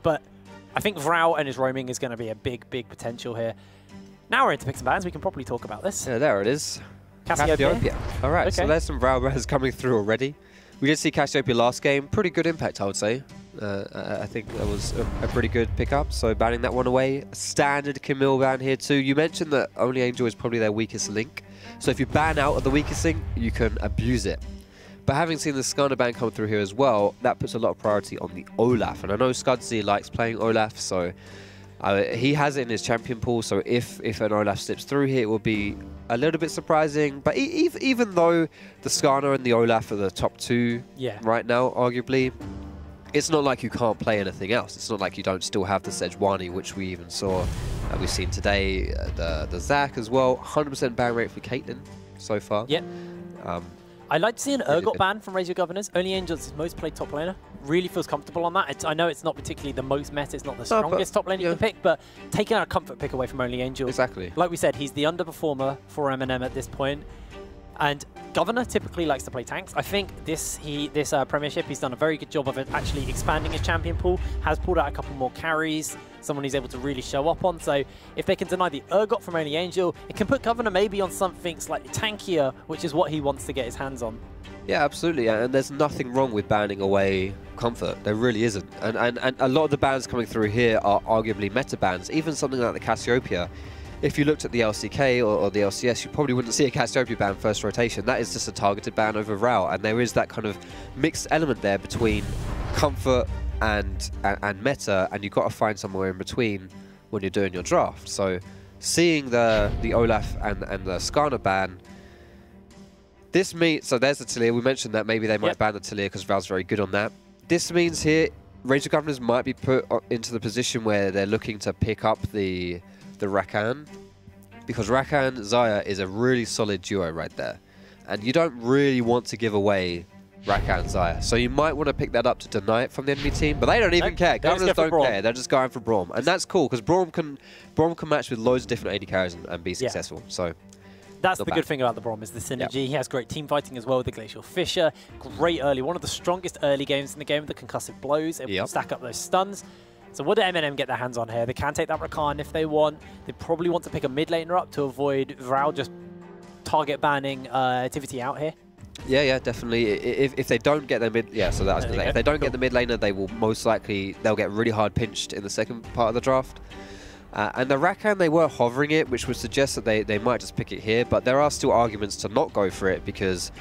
But I think Vrao and his roaming is going to be a big, big potential here. Now we're into picks and bans. We can probably talk about this. Yeah, there it is. Cassiopeia. All right, Okay. so there's some Vrao bans coming through already. We did see Cassiopeia last game. Pretty good impact, I would say. I think that was a pretty good pickup. So banning that one away. A standard Camille ban here too. You mentioned that Only Angel is probably their weakest link. So if you ban out of the weakest link, you can abuse it. But having seen the Skarner ban come through here as well, that puts a lot of priority on the Olaf. And I know Scudzy likes playing Olaf, so he has it in his champion pool. So if an Olaf slips through here, it will be a little bit surprising. But even though the Skarner and the Olaf are the top two right now, arguably, it's not like you can't play anything else. It's not like you don't still have the Sejuani, which we even saw, we've seen today, the Zac as well. 100% ban rate for Caitlyn so far. Yep. I'd like to see an Urgot ban from Raise Your Governors. Only Angel's his most played top laner. Really feels comfortable on that. I know it's not particularly the most meta, it's not the strongest top lane you can pick, but taking a comfort pick away from Only Angel. Exactly. Like we said, he's the underperformer for MnM at this point. And Governor typically likes to play tanks. I think this Premiership, he's done a very good job of it actually expanding his champion pool, has pulled out a couple more carries, someone he's able to really show up on. So if they can deny the Urgot from Only Angel, it can put Governor maybe on something slightly tankier, which is what he wants to get his hands on. Yeah, absolutely, and there's nothing wrong with banning away Comfort. There really isn't. And a lot of the bans coming through here are arguably meta bans. Even something like the Cassiopeia. If you looked at the LCK or the LCS, you probably wouldn't see a Cassiopeia ban first rotation. That is just a targeted ban over Vrao, and there is that kind of mixed element there between comfort and meta, and you've got to find somewhere in between when you're doing your draft. So seeing the Olaf and the Skarner ban, this means, so there's the Taliyah. We mentioned that maybe they might ban the Taliyah because Vrao's very good on that. This means here, Raise Your Governors might be put into the position where they're looking to pick up the Rakan, because Rakan Xayah is a really solid duo right there, and you don't really want to give away Rakan Xayah, so you might want to pick that up to deny it from the enemy team, but they don't even care. Governors don't care. They're just going for Braum, and that's cool because Braum can match with loads of different AD carries and be successful. So that's the good thing about the Braum is the synergy. He has great team fighting as well with the Glacial Fissure. Great early, one of the strongest early games in the game with the concussive blows. Able to stack up those stuns. So what do MnM get their hands on here? They can take that Rakan if they want. They probably want to pick a mid laner up to avoid Vrao just target banning Tivity out here. Yeah, definitely. If they don't get their mid, so that was gonna say, if they don't get the mid laner, they will most likely they'll get really hard pinched in the second part of the draft. And the Rakan, they were hovering it, which would suggest that they might just pick it here. But there are still arguments to not go for it because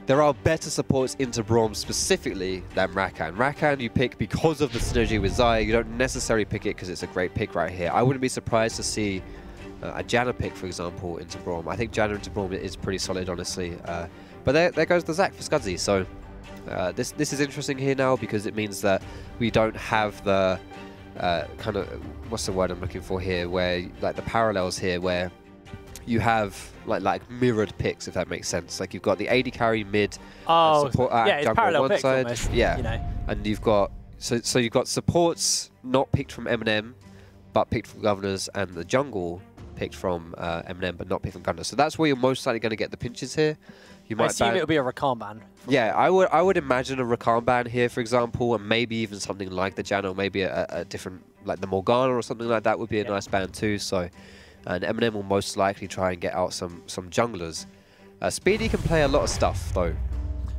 there are better supports into Braum specifically than Rakan. Rakan you pick because of the synergy with Xayah. You don't necessarily pick it because it's a great pick right here. I wouldn't be surprised to see a Janna pick, for example, into Braum. I think Janna into Braum is pretty solid, honestly. But there goes the Zac for Scudzy. So this is interesting here now because it means that we don't have the kind of, what's the word I'm looking for here, where like the parallels here where you have like mirrored picks, if that makes sense. Like you've got the AD carry mid, support jungle on one side, almost, you know. And you've got so you've got supports not picked from MnM, but picked from Governors, and the jungle picked from MnM, but not picked from Governors. So that's where you're most likely going to get the pinches here. You might assume it'll be a Rakan ban. Yeah, I would imagine a Rakan ban here, for example, and maybe even something like the Janna, or maybe a different, like the Morgana or something like that would be a nice ban too. So. And MnM will most likely try and get out some junglers. Speedy can play a lot of stuff, though.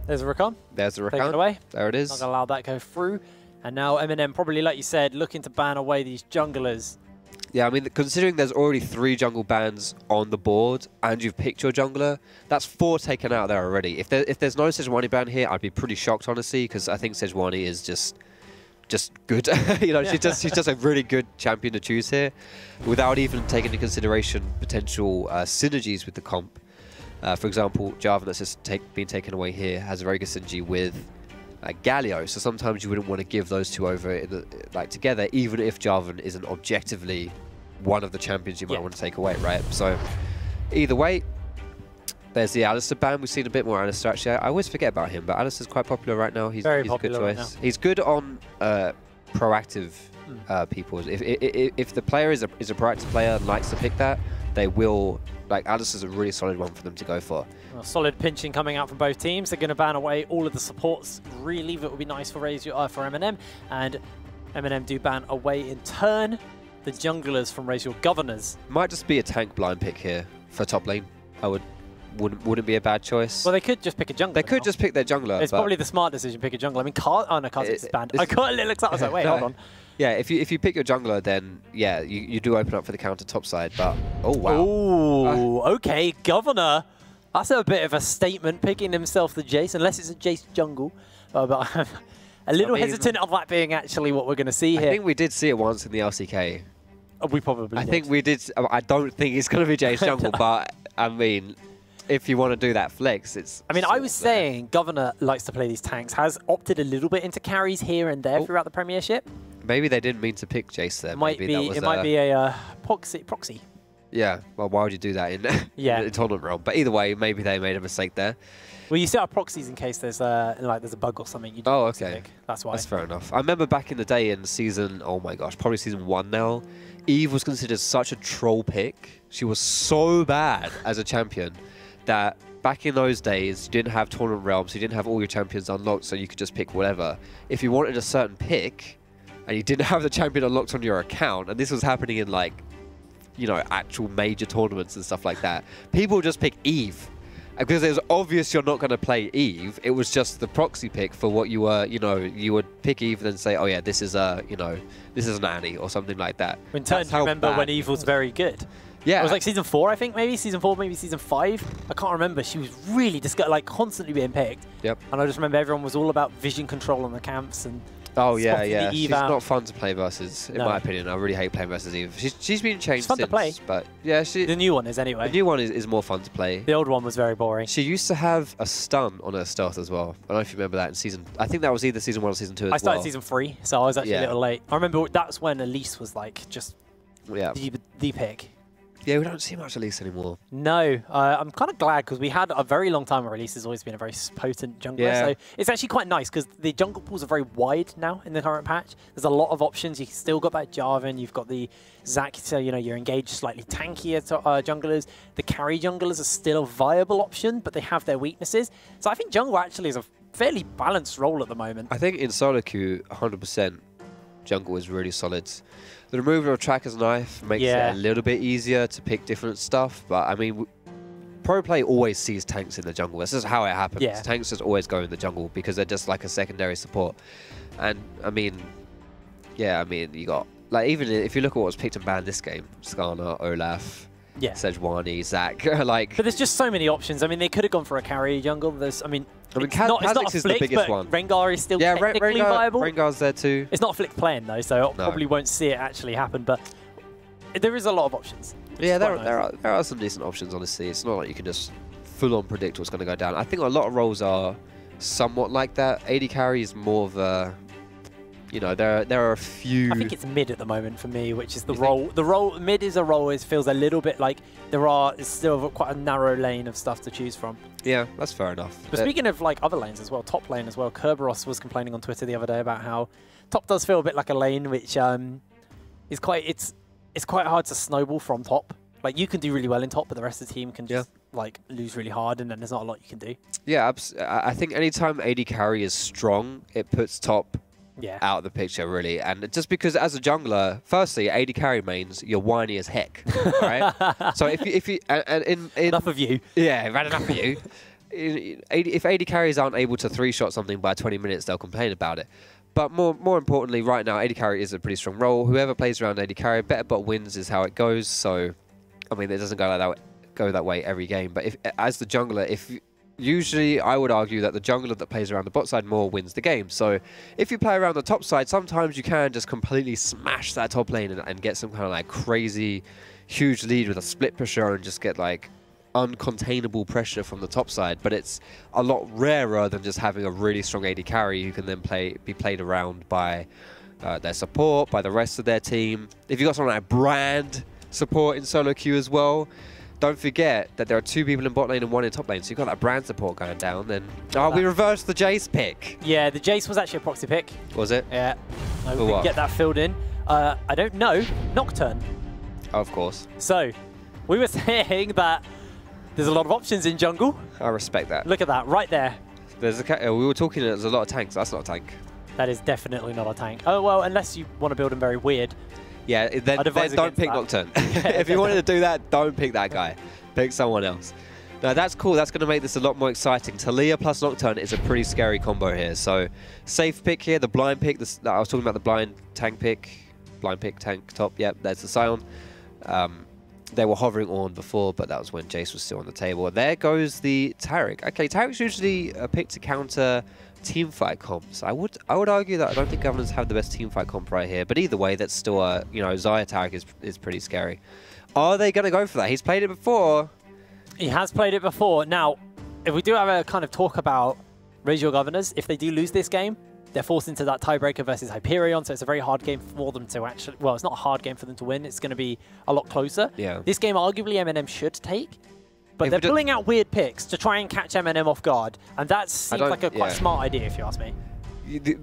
There's a Rakan. There's a Rakan. Take it away. There it is. Not going to allow that to go through. And now MnM probably, like you said, looking to ban away these junglers. Yeah, I mean, considering there's already 3 jungle bans on the board, and you've picked your jungler, that's 4 taken out there already. If there's no Sejuani ban here, I'd be pretty shocked, honestly, because I think Sejuani is just good. You know, she's just a really good champion to choose here, without even taking into consideration potential synergies with the comp. For example, Jarvan that's just been taken away here has a very good synergy with Galio, so sometimes you wouldn't want to give those two over together, even if Jarvan isn't objectively one of the champions you might want to take away, right? So either way, there's the Alistar ban. We've seen a bit more Alistar actually. I always forget about him, but Alistar's quite popular right now. He's a good choice. Right, he's good on proactive people. If the player is a proactive player and likes to pick that, they will. Like Alistar's a really solid one for them to go for. Well, solid pinching coming out from both teams. They're going to ban away all of the supports. Really, that would be nice for MnM. And MnM do ban away in turn. The junglers from Raise Your Governors. Might just be a tank blind pick here for top lane. Wouldn't be a bad choice. Well, they could just pick a jungler. They could just pick their jungler. It's probably the smart decision, pick a jungler. I mean, Kha'Zix is banned. I got a little excited. I was like, wait, hold on. Yeah, if you pick your jungler, then yeah, you do open up for the counter top side. But oh wow. Oh, okay, Governor. That's a bit of a statement, picking himself the Jace, unless it's a Jace jungle. But I'm a little hesitant of that being actually what we're going to see here. I think we did see it once in the LCK. We probably did. I think we did. I don't think it's going to be Jace jungle, but I mean, if you want to do that flex, it's... I mean, I was saying Governor likes to play these tanks, has opted a little bit into carries here and there throughout the Premiership. Maybe they didn't mean to pick Jace there. It might be a proxy. Yeah, well, why would you do that in, in tournament realm? But either way, maybe they made a mistake there. Well, you set up proxies in case there's there's a bug or something. You oh, okay. That's why. That's fair enough. I remember back in the day in season, oh my gosh, probably season 1 now, Eve was considered such a troll pick. She was so bad as a champion that back in those days, you didn't have tournament realms, you didn't have all your champions unlocked, so you could just pick whatever. If you wanted a certain pick, and you didn't have the champion unlocked on your account, and this was happening in like, you know, actual major tournaments and stuff like that, people would just pick Eve. Because it was obvious you're not going to play Eve, it was just the proxy pick for what you were, you know, you would pick Eve and then say, oh yeah, this is a, you know, this is an Annie or something like that. In turn, do you remember when Eve was very good? Yeah. It was like season 4, I think, maybe? Season 4, maybe season 5? I can't remember. She was really like constantly being picked. Yep. And I just remember everyone was all about vision control on the camps and... Oh yeah, yeah. She's not fun to play versus, in my opinion. I really hate playing versus Eve. She's been changed since, to play, but yeah, the new one is anyway. The new one is more fun to play. The old one was very boring. She used to have a stun on her stealth as well. I don't know if you remember that in season. I think that was either season 1 or season 2 as well. I started season 3, so I was actually a little late. I remember that's when Elise was like just the pick. Yeah, we don't see much Elise anymore. No, I'm kind of glad because we had a very long time where Elise has always been a very potent jungler. Yeah. So it's actually quite nice because the jungle pools are very wide now in the current patch. There's a lot of options. You've still got that Jarvan. You've got the Zac, so you know you're engaged slightly tankier junglers. The carry junglers are still a viable option, but they have their weaknesses. So I think jungle actually is a fairly balanced role at the moment. I think in solo queue, 100%, jungle is really solid. The removal of Tracker's Knife makes it a little bit easier to pick different stuff, but I mean, pro play always sees tanks in the jungle. This is how it happens. Yeah. Tanks just always go in the jungle because they're just like a secondary support. And I mean, yeah, I mean, you got, like, even if you look at what was picked and banned this game, Skarner, Olaf, Sejuani, Zac, like... But there's just so many options. I mean, they could have gone for a carry jungle. There's, I mean Kha'Zix is the biggest one. Rengar is still technically viable. Rengar's there too. It's not a flick playing though, so probably won't see it actually happen, but there is a lot of options. Yeah, there are some decent options, honestly. It's not like you can just full-on predict what's going to go down. I think a lot of roles are somewhat like that. AD carry is more of a... You know, there are a few... I think it's mid at the moment for me, which is the role. The role mid is a role. It feels a little bit like it's still quite a narrow lane of stuff to choose from. Yeah, that's fair enough. But speaking of like other lanes as well, top lane as well, Kerberos was complaining on Twitter the other day about how top does feel a bit like a lane, which is quite it's quite hard to snowball from top. Like you can do really well in top, but the rest of the team can just like lose really hard, and then there's not a lot you can do. Yeah, I think anytime AD carry is strong, it puts top out of the picture, really. And just because as a jungler, firstly, AD carry mains, you're whiny as heck, right? So if you enough of you. Yeah, I've had enough of you. If AD carries aren't able to 3-shot something by 20 minutes, they'll complain about it. But more importantly, right now, AD carry is a pretty strong role. Whoever plays around AD carry, better bot wins is how it goes. So, I mean, it doesn't go that way every game. But as the jungler, usually, I would argue that the jungler that plays around the bot side more wins the game. So if you play around the top side, sometimes you can just completely smash that top lane and get some kind of like crazy, huge lead with a split pusher and just get like uncontainable pressure from the top side. But it's a lot rarer than just having a really strong AD carry who can then be played around by their support, by the rest of their team. If you've got someone like Brand support in solo queue as well, don't forget that there are 2 people in bot lane and 1 in top lane, so you've got that Brand support going down. Then we reversed the Jace pick. Yeah, the Jace was actually a proxy pick. Was it? Yeah. We can get that filled in. I don't know. Nocturne. Oh, of course. So, we were saying that there's a lot of options in jungle. I respect that. Look at that, right there. We were talking there's a lot of tanks. That's not a tank. That is definitely not a tank. Oh, well, unless you want to build him very weird. Yeah, then don't pick Nocturne. If you wanted to do that, don't pick that guy. Pick someone else. No, that's cool. That's going to make this a lot more exciting. Taliyah plus Nocturne is a pretty scary combo here. So, safe pick here. The blind pick. I was talking about the blind tank pick. Blind pick, tank top. Yep, there's the Scion. They were hovering on before, but that was when Jace was still on the table. And there goes the Taric. Okay, Taric's usually a pick to counter teamfight comps. I would argue that I don't think Governors have the best teamfight comp right here. But either way, that's still you know, Xayah Taric is pretty scary. Are they going to go for that? He's played it before. He has played it before. Now, if we do have a kind of talk about Raise Your Governors, if they do lose this game, they're forced into that tiebreaker versus Hyperion, so it's a very hard game for them to actually... Well, it's not a hard game for them to win. It's going to be a lot closer. Yeah. This game, arguably, MnM should take, but they're pulling out weird picks to try and catch MnM off guard, and that seems like a quite smart idea, if you ask me.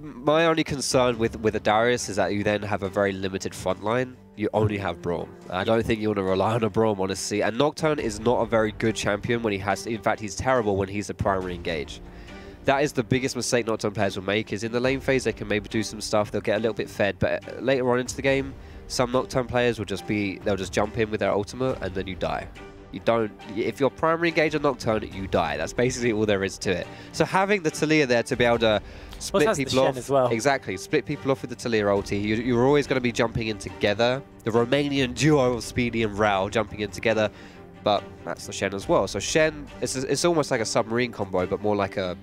My only concern with a Darius is that you then have a very limited front line. You only have Braum. I don't think you want to rely on a Braum, honestly. And Nocturne is not a very good champion when he has... In fact, he's terrible when he's the primary engage. That is the biggest mistake Nocturne players will make, is in the lane phase they can maybe do some stuff, they'll get a little bit fed, but later on into the game, some Nocturne players will they'll just jump in with their ultimate and then you die. You don't... If you're primary engage on Nocturne, you die. That's basically all there is to it. So having the Taliyah there to be able to split people off... as well. Exactly. Split people off with the Taliyah ulti. You're always going to be jumping in together. The Romanian duo of Speedy and Rao jumping in together. But that's the Shen as well. So Shen, it's almost like a submarine combo, but more like a...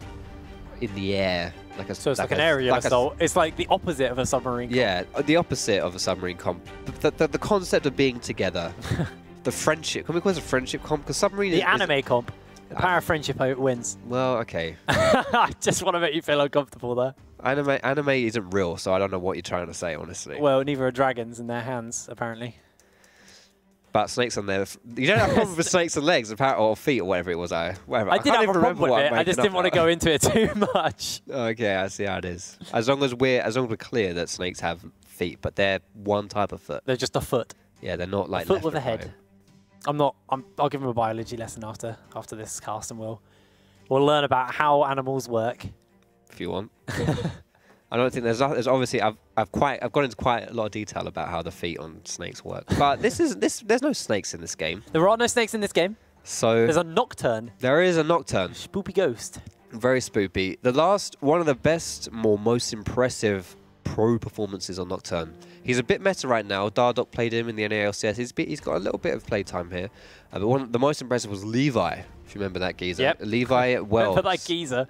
in the air. So it's like an aerial assault. It's like the opposite of a submarine comp. Yeah, the opposite of a submarine comp. The concept of being together. The friendship. Can we call this a friendship comp? Because submarine is... The anime comp. The power of friendship wins. Well, okay. I just want to make you feel uncomfortable there. Anime isn't real, so I don't know what you're trying to say, honestly. Well, neither are dragons in their hands, apparently. But snakes on there. You don't have a problem with snakes and legs, or feet, or whatever it was. Whatever. I did have a problem with it. I just didn't want to go into it too much. Okay, I see how it is. As long as we're clear that snakes have feet, but they're one type of foot. They're just a foot. Yeah, they're not like a foot with a head. I'll give him a biology lesson after this cast, and we'll learn about how animals work. If you want. I don't think there's obviously I've gone into quite a lot of detail about how the feet on snakes work. But there's no snakes in this game. There are no snakes in this game. So there's a Nocturne. There is a Nocturne. Spoopy ghost. Very spoopy. One of the best, most impressive pro performances on Nocturne. He's a bit meta right now. Dardoc played him in the NALCS. He's got a little bit of playtime here. But the most impressive was Levi, if you remember that geezer. Yep. Levi at Wells. Remember that geezer?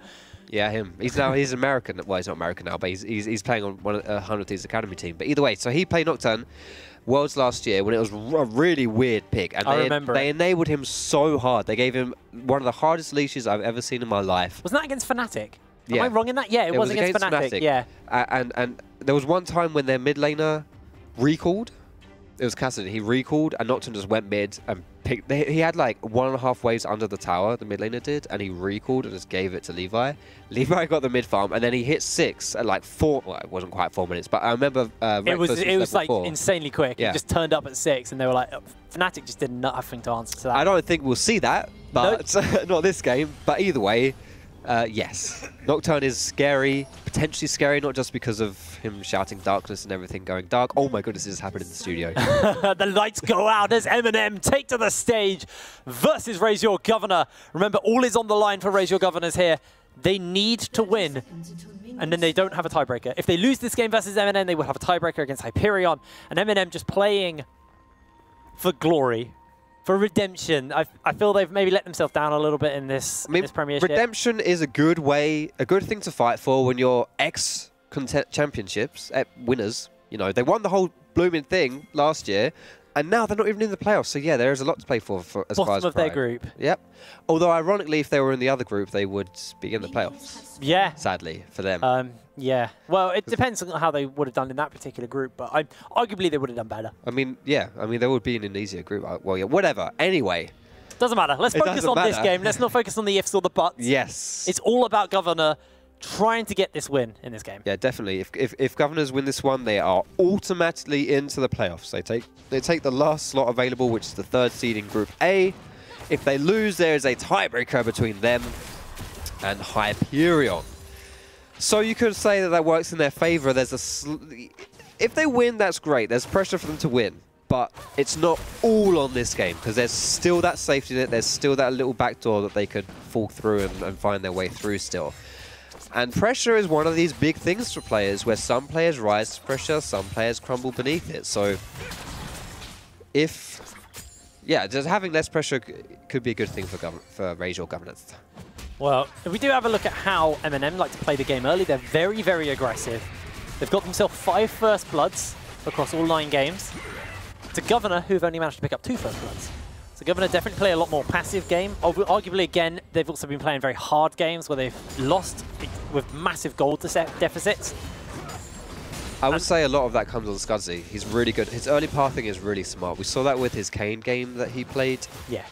Yeah, him. He's American. Well, he's not American now, but he's playing on 100 Thieves Academy team. But either way, so he played Nocturne Worlds last year when it was a really weird pick. And they enabled him so hard. They gave him one of the hardest leashes I've ever seen in my life. Wasn't that against Fnatic? Yeah. Am I wrong in that? Yeah, it was against Fnatic. Yeah. And there was one time when their mid laner recalled. It was Cassidy. He recalled, and Nocturne just went mid and picked. He had like 1.5 waves under the tower, the mid laner did, and he recalled and just gave it to Levi. Levi got the mid farm, and then he hit 6 at like 4. Well, it wasn't quite 4 minutes, but I remember it was like 4. Insanely quick. Yeah. It just turned up at 6, and they were like, Fnatic just did nothing to answer to that. I don't think we'll see that, but not this game. But either way, yes, Nocturne is scary, potentially scary, not just because of him shouting darkness and everything going dark. Oh my goodness, this has happened in the studio. The lights go out as MnM take to the stage versus Raise Your Governor. Remember, all is on the line for Raise Your Governors here. They need to win, and then they don't have a tiebreaker. If they lose this game versus MnM, they will have a tiebreaker against Hyperion, and MnM just playing for glory. For redemption. I feel they've maybe let themselves down a little bit in this Premiership. Redemption is a good thing to fight for when you're championships winners. You know, they won the whole blooming thing last year, and now they're not even in the playoffs. So yeah, there is a lot to play for as far as bottom of their group. Yep. Although ironically, if they were in the other group, they would be in the playoffs. Yeah. Sadly for them. Yeah. Well, it depends on how they would have done in that particular group, but arguably they would have done better. I mean, yeah. I mean, they would be in an easier group. Well, yeah. Whatever. Anyway. Doesn't matter. Let's focus on this game. Let's not focus on the ifs or the buts. Yes. It's all about Governor trying to get this win in this game. Yeah, definitely. If Governors win this one, they are automatically into the playoffs. They take the last slot available, which is the 3rd seed in Group A. If they lose, there is a tiebreaker between them and Hyperion. So you could say that that works in their favor. There's if they win, that's great. There's pressure for them to win. But it's not all on this game, because there's still that safety net. There's still that little backdoor that they could fall through and find their way through still. And pressure is one of these big things for players, where some players rise to pressure, some players crumble beneath it. So yeah, just having less pressure could be a good thing for Rage or Governance. Well, if we do have a look at how MnM like to play the game early, they're very, very aggressive. They've got themselves 5 First Bloods across all 9 games. To Governor, who've only managed to pick up 2 First Bloods. So Governor definitely play a lot more passive game. Arguably, again, they've also been playing very hard games where they've lost with massive gold deficits. I would say a lot of that comes on Scudzy. He's really good. His early pathing is really smart. We saw that with his Kane game that he played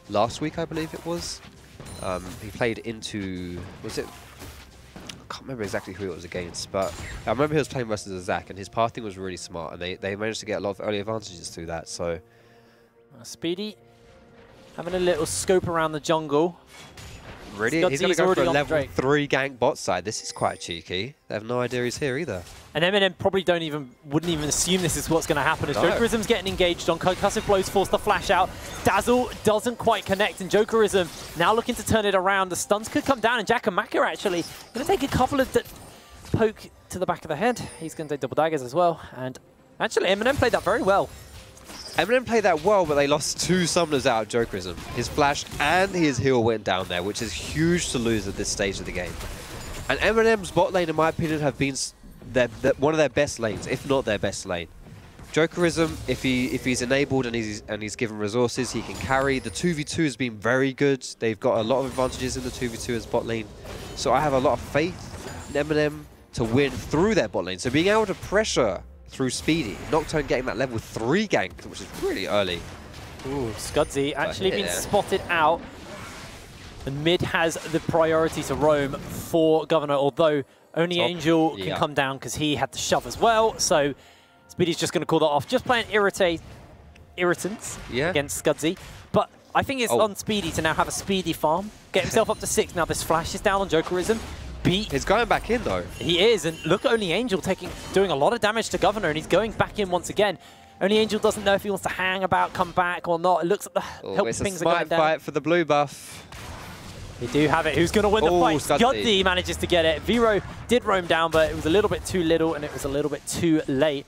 last week, I believe it was. He played into, was it? I can't remember exactly who it was against, but I remember he was playing versus a Zach, and his pathing was really smart, and they managed to get a lot of early advantages through that. So Speedy having a little scope around the jungle. Really, he's going to go for a level 3 gank bot side. This is quite cheeky. They have no idea he's here either. And MnM probably wouldn't even assume this is what's going to happen. As Jokerism's getting engaged on, concussive blows force the flash out. Dazzle doesn't quite connect, and Jokerism now looking to turn it around. The stuns could come down, and Jackamaka actually going to take a couple of poke to the back of the head. He's going to take double daggers as well. And actually, MnM played that very well. MnM played that well, but they lost 2 summoners out of Jokerism. His flash and his heal went down there, which is huge to lose at this stage of the game. And MnM's bot lane, in my opinion, have been one of their best lanes, if not their best lane. Jokerism, if he's enabled and he's given resources, he can carry. The 2v2 has been very good. They've got a lot of advantages in the 2v2 as bot lane. So I have a lot of faith in MnM to win through their bot lane. So being able to pressure through Speedy, Nocturne getting that level 3 gank, which is really early. Ooh, Scudzy actually been spotted out. And mid has the priority to roam for Governor, although only Angel can come down because he had the shove as well. So Speedy's just going to call that off. Just playing irritants against Scudzy. But I think it's on Speedy to now have a Speedy farm, get himself up to 6. Now this flash is down on Jokerism. He's going back in though. He is, and look at Only Angel doing a lot of damage to Governor, and he's going back in once again. Only Angel doesn't know if he wants to hang about, come back or not. It looks like the help pings are going down. Fight for the blue buff. They do have it. Who's going to win the fight? Scudzy manages to get it. Vero did roam down, but it was a little bit too little, and it was a little bit too late.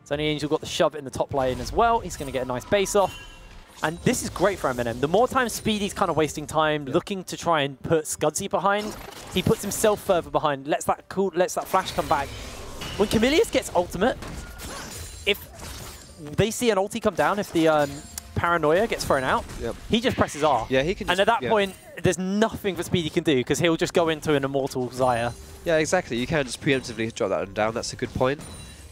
So Only Angel got the shove in the top lane as well. He's going to get a nice base off. And this is great for MnM. The more time Speedy's kind of wasting time looking to try and put Scudzy behind, he puts himself further behind, lets that flash come back. When Camilius gets ultimate, if they see an ulti come down, if the paranoia gets thrown out, he just presses R. Yeah, he can. And at that point, there's nothing that Speedy can do because he'll just go into an immortal Xayah. Yeah, exactly. You can just preemptively drop that one down. That's a good point.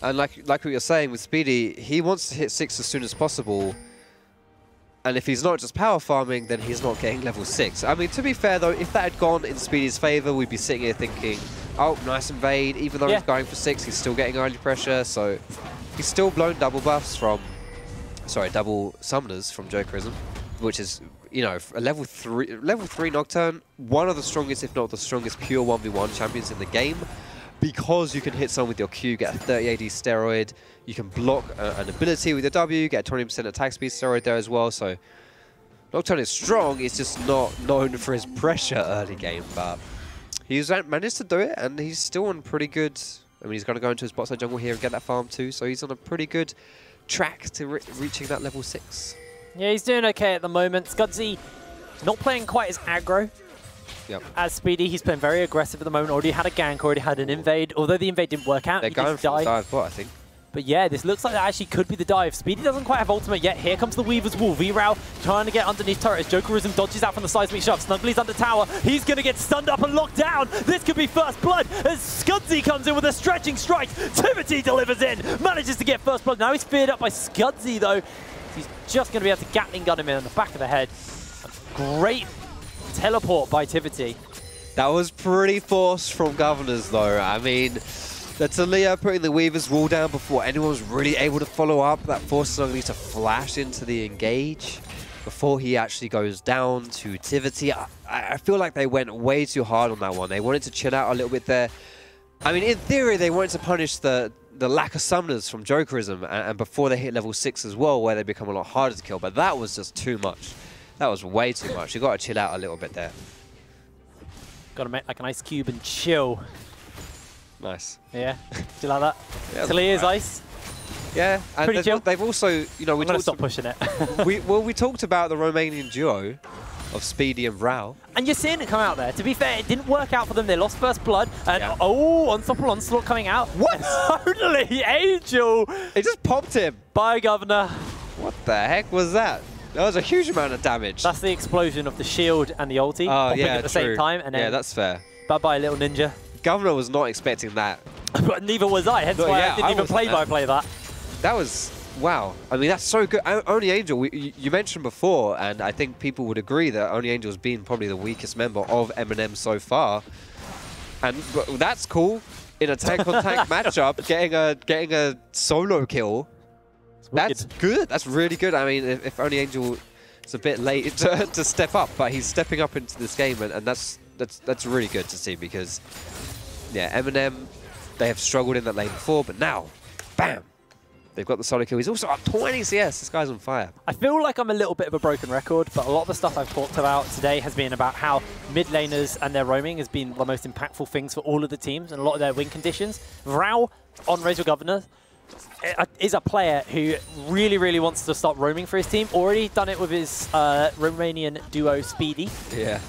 And like what you're saying with Speedy, he wants to hit 6 as soon as possible. And if he's not just power farming, then he's not getting level 6. I mean, to be fair though, if that had gone in Speedy's favor, we'd be sitting here thinking, oh, nice invade. Even though he's going for 6, he's still getting early pressure. So he's still blown double buffs from, double summoners from Jokerism, which is, you know, a level 3 Nocturne, one of the strongest, if not the strongest, pure 1v1 champions in the game. Because you can hit someone with your Q, get a 30 AD steroid, you can block an ability with your W, get a 20% attack speed steroid there as well. So Nocturne is strong, he's just not known for his pressure early game, but he's managed to do it, and he's still on pretty good. I mean, he's going to go into his bot side jungle here and get that farm too, so he's on a pretty good track to reaching that level 6. Yeah, he's doing okay at the moment. Scudzy not playing quite as aggro as Speedy. He's playing very aggressive at the moment. Already had a gank, already had an invade. Although the invade didn't work out, they're going for the dive bot, I think. But yeah, this looks like that actually could be the dive. Speedy doesn't quite have ultimate yet. Here comes the Weaver's Wall. V-Row trying to get underneath turret as Jokerism dodges out from the seismic shove. Snuggly's under tower. He's going to get stunned up and locked down. This could be first blood as Scudzy comes in with a stretching strike. Tivity delivers in. Manages to get first blood. Now he's feared up by Scudzy though. He's just going to be able to Gatling gun him in on the back of the head. A great teleport by Tivity. That was pretty forced from Governors though. I mean, that's Talia putting the Weaver's Wall down before anyone was really able to follow up. That forces Snuggly to flash into the engage before he actually goes down to Tivity. I feel like they went way too hard on that one. They wanted to chill out a little bit there. I mean, in theory, they wanted to punish the lack of summoners from Jokerism, and before they hit level 6 as well, where they become a lot harder to kill, but that was just too much. That was way too much. You got to chill out a little bit there. Got to make like an ice cube and chill. Nice. Yeah, do you like that? Yeah, Talia's ice. Yeah, and they've also, you know, I'm gonna stop pushing it. we talked about the Romanian duo of Speedy and Vrao. And you're seeing it come out there. To be fair, it didn't work out for them. They lost first blood. And oh, Unstoppable Onslaught coming out. What? Totally, Angel. It just popped him. Bye, Governor. What the heck was that? That was a huge amount of damage. That's the explosion of the shield and the ulti popping at the same time. And then yeah, that's fair. Bye-bye, little ninja. Governor was not expecting that. But neither was I, hence why I didn't even play-by-play that. That was, wow. I mean, that's so good. Only Angel, you mentioned before, and I think people would agree that Only Angel's been probably the weakest member of MnM so far. And that's cool. In a tank-on-tank matchup, getting a solo kill, that's good. That's really good. I mean, if Only Angel is a bit late to step up, but he's stepping up into this game, and that's really good to see because, yeah, MnM, they have struggled in that lane before, but now, bam, they've got the solo kill. He's also up 20 CS. This guy's on fire. I feel like I'm a little bit of a broken record, but a lot of the stuff I've talked about today has been about how mid laners and their roaming has been the most impactful things for all of the teams and a lot of their win conditions. Vrao on Razor Governor is a player who really, really wants to start roaming for his team. Already done it with his Romanian duo Speedy. Yeah.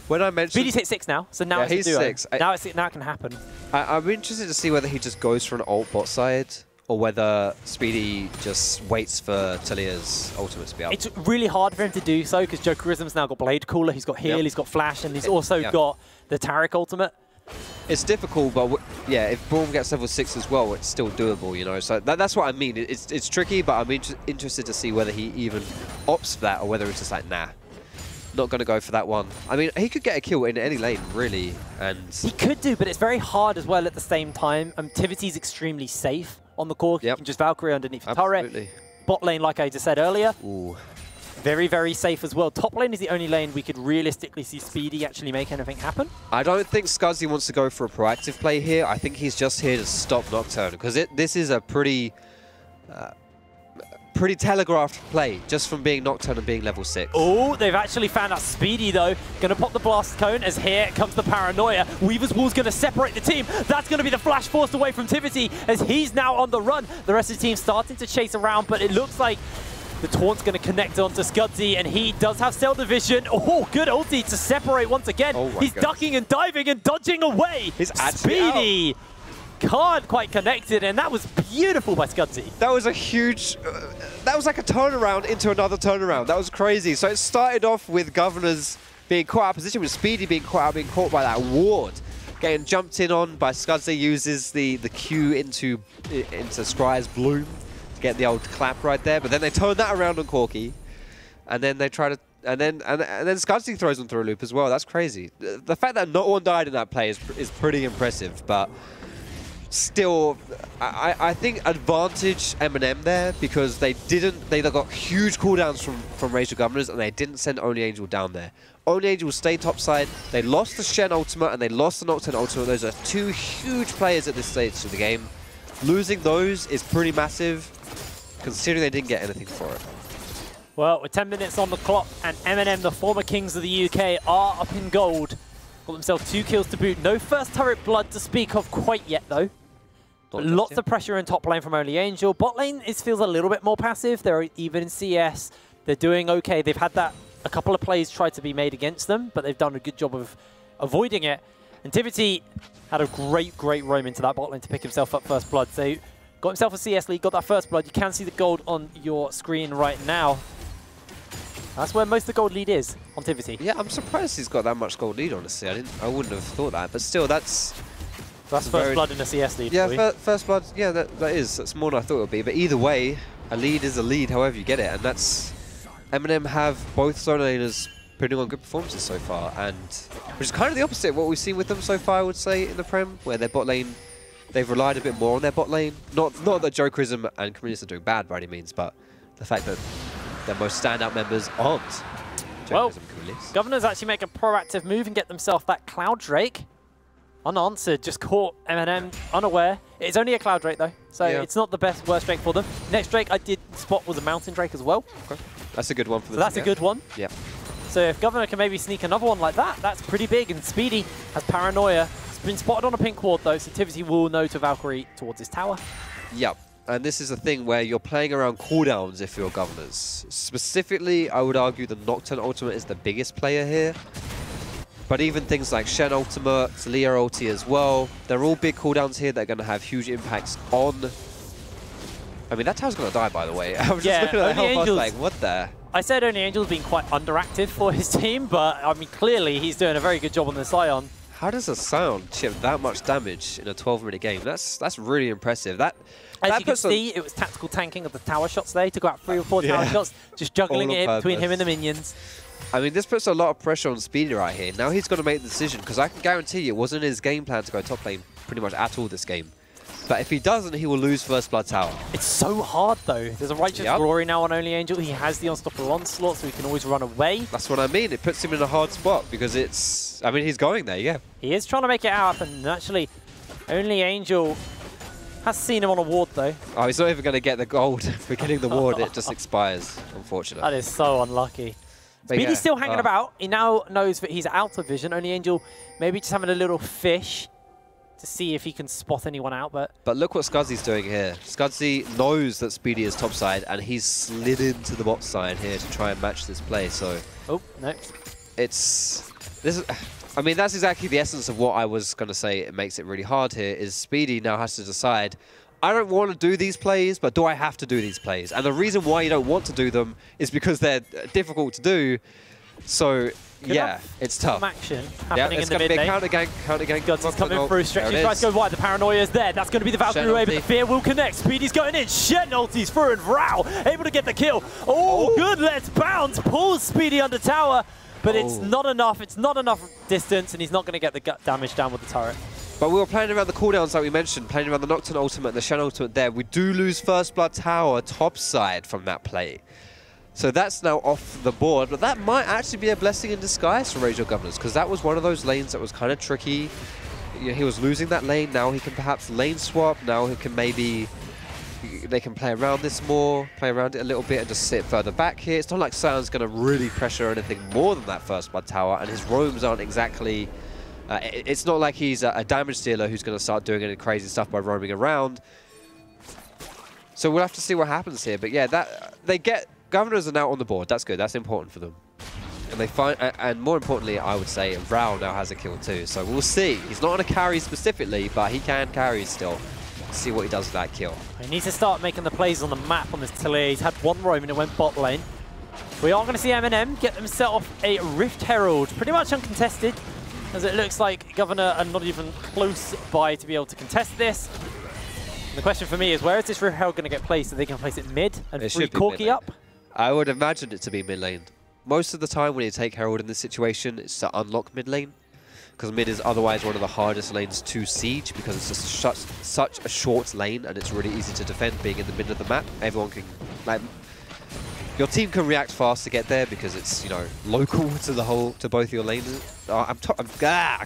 When I mentioned Speedy's hit 6 now, so now it's a duo. 6. Now it can happen. I'm interested to see whether he just goes for an ult bot side or whether Speedy just waits for Talia's ultimate to be up. It's really hard for him to do so because Jokerism's now got Blade Cooler, he's got Heal, he's got Flash, and he's also got the Taric ultimate. It's difficult, but yeah, if Braum gets level 6 as well, it's still doable, you know. So that's what I mean. It's tricky, but I'm interested to see whether he even opts for that or whether it's just like, nah, not going to go for that one. I mean, he could get a kill in any lane, really. And he could do, but it's very hard as well at the same time. Tivity's extremely safe on the core. You can just Valkyrie underneath the turret. Bot lane, like I just said earlier. Ooh. Very, very safe as well. Top lane is the only lane we could realistically see Speedy actually make anything happen. I don't think Scuzzy wants to go for a proactive play here. I think he's just here to stop Nocturne because this is a pretty telegraphed play just from being Nocturne and being level 6. Oh, they've actually found out Speedy though. Going to pop the blast cone as here comes the paranoia. Weaver's Wall's going to separate the team. That's going to be the flash forced away from Tivity as he's now on the run. The rest of the team starting to chase around, but it looks like the taunt's going to connect onto Scudzy, and he does have Cell Division. Oh, good ulti to separate once again. He's ducking and diving and dodging away. Speedy can't quite connect it, and that was beautiful by Scudzy. That was a huge... that was like a turnaround into another turnaround. That was crazy. So it started off with Governors being caught out of position, with Speedy being caught by that ward. Getting jumped in on by Scudzy, uses the Q into Scry's Bloom. Get the old clap right there, but then they turn that around on Corki, and then they try to, and then Scuzzy throws them through a loop as well. That's crazy. The fact that not one died in that play is pretty impressive, but still, I think advantage MnM there because they got huge cooldowns from Razor Governors and they didn't send Only Angel down there. Only Angel stayed topside. They lost the Shen ultimate and they lost the Nocturne ultimate. Those are two huge players at this stage of the game. Losing those is pretty massive, considering they didn't get anything for it. Well, with 10 minutes on the clock, and MnM, the former kings of the UK, are up in gold. Got themselves 2 kills to boot. No first turret blood to speak of quite yet, though. But lots of pressure in top lane from Only Angel. Bot lane feels a little bit more passive. They're even in CS. They're doing okay. They've had a couple of plays tried to be made against them, but they've done a good job of avoiding it. And Tivity had a great roam into that bot lane to pick himself up first blood. So got himself a CS lead, got that first blood. You can see the gold on your screen right now. That's where most of the gold lead is on Tivity. Yeah, I'm surprised he's got that much gold lead, honestly. I wouldn't have thought that, but still, that's first blood in a CS lead. Yeah, first blood. Yeah, that's more than I thought it would be. But either way, a lead is a lead, however you get it, and that's MnM have both solo laners putting on good performances so far, and which is kind of the opposite of what we've seen with them so far, I would say, in the Prem, where their bot lane, they've relied a bit more on their bot lane. Not that Jokerism and Communities are doing bad by any means, but the fact that their most standout members aren't Jokerism and Communities. Governors actually make a proactive move and get themselves that Cloud Drake. unanswered, just caught MnM unaware. It's only a Cloud Drake though, so it's not the worst Drake for them. Next Drake I did spot was a Mountain Drake as well. Okay. That's a good one for them. So that's a good one. Yeah. So if Governor can maybe sneak another one like that, that's pretty big. And Speedy has Paranoia. It's been spotted on a pink ward though, so Tivity will know to Valkyrie towards his tower. Yep. And this is a thing where you're playing around cooldowns if you're Governors. Specifically, I would argue the Nocturne ultimate is the biggest player here. But even things like Shen ultimate, Talia ulti as well, they're all big cooldowns here that are going to have huge impacts on... I mean, that tower's going to die, by the way. I was just looking at the health, I was like, what the... I said Only Angel's been quite underactive for his team, but I mean, clearly he's doing a very good job on the Scion. How does a Scion chip that much damage in a 12-minute game? That's really impressive. As you can see, it was tactical tanking of the tower shots there. He took out 3 or 4 tower shots, just juggling it between him and the minions. I mean, this puts a lot of pressure on Speedy right here. Now he's got to make the decision, because I can guarantee you it wasn't his game plan to go top lane pretty much at all this game. But if he doesn't, he will lose First Blood Tower. It's so hard, though. There's a Righteous Glory now on Only Angel. He has the Unstoppable Onslaught, so he can always run away. That's what I mean. It puts him in a hard spot, because it's... I mean, he's going there, yeah. He is trying to make it out, and actually, Only Angel has seen him on a ward, though. Oh, he's not even going to get the gold for getting the ward. It just expires, unfortunately. That is so unlucky. Speedy's still hanging about. He now knows that he's out of vision. Only Angel maybe just having a little fish to see if he can spot anyone out. But look what Scuzzy's doing here. Scuzzy knows that Speedy is topside, and he's slid into the bot side here to try and match this play. So, oh no, I mean, that's exactly the essence of what I was going to say. It makes it really hard here. Is Speedy now has to decide, I don't want to do these plays, but do I have to do these plays? And the reason why you don't want to do them is because they're difficult to do. So, yeah, it's tough. Some action happening in the mid lane. It's going to be a counter gank. Gods coming through, stretching, tries to go wide. The Paranoia is there. That's going to be the Valkyrie wave, but the Fear will connect. Speedy's going in. Shen ultis through, and Vrao able to get the kill. Oh, good. Let's bounce. Pulls Speedy under tower, but it's not enough. It's not enough distance, and he's not going to get the damage down with the turret. But we were playing around the cooldowns like we mentioned, playing around the Nocturne ultimate and the Shen ultimate there. We do lose First Blood Tower topside from that play. So that's now off the board, but that might actually be a blessing in disguise for Rage Your Governors, because that was one of those lanes that was kind of tricky. You know, he was losing that lane, now he can perhaps lane swap, now he can maybe... They can play around this more, play around it a little bit and just sit further back here. It's not like Sion's going to really pressure anything more than that First Blood Tower, and his roams aren't exactly... it's not like he's a damage dealer who's going to start doing any crazy stuff by roaming around. So we'll have to see what happens here. But yeah, they get... Governors are now on the board. That's good. That's important for them. And they find, and more importantly, I would say, Vrao now has a kill too. So we'll see. He's not on a carry specifically, but he can carry still. See what he does with that kill. He needs to start making the plays on the map on this Talia. He's had one roam and it went bot lane. We are going to see MnM get themselves a Rift Herald, pretty much uncontested, as it looks like Governor are not even close by to be able to contest this. The question for me is, where is this Rift Herald going to get placed? Are they going to place it mid and free Corki up? I would imagine it to be mid lane. Most of the time when you take Herald in this situation, it's to unlock mid lane, because mid is otherwise one of the hardest lanes to siege, because it's just such a short lane and it's really easy to defend being in the middle of the map. Everyone can, like, your team can react fast to get there because it's, you know, local to both your lanes. I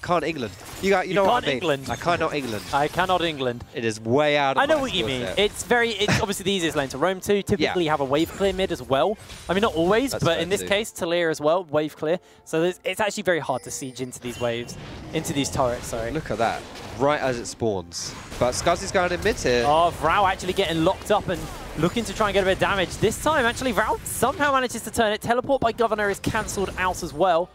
can't England. You know what I mean? England. I cannot England. I cannot England. It is way out of I know what you mean. It's obviously the easiest lane to roam to. Typically have a wave clear mid as well. I mean, not always, but in this case, Talia as well, wave clear. So it's actually very hard to siege into these waves, into these turrets, sorry. Look at that, right as it spawns. But Scuzzy's going in mid here. Oh, Vrao actually getting locked up and looking to try and get a bit of damage. This time, actually, Vrao somehow manages to turn it. Teleport by Governor is cancelled out as well.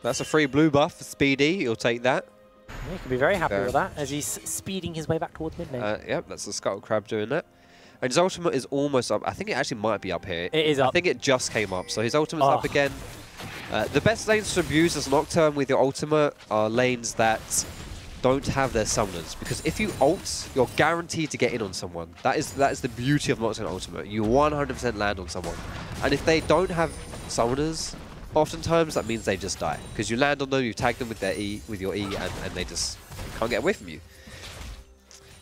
That's a free blue buff for Speedy. He'll take that. Yeah, he can be very happy with that as he's speeding his way back towards mid lane. Yep, that's the Scuttle Crab doing that. And his ultimate is almost up. I think it actually might be up here. It is up. I think it just came up. So his ultimate's up again. The best lanes to abuse as Nocturne with your ultimate are lanes that don't have their summoners, because if you ult, you're guaranteed to get in on someone. That is the beauty of Nocturne ultimate. You 100% land on someone. And if they don't have summoners, oftentimes that means they just die, because you land on them, you tag them with your E, and they just can't get away from you.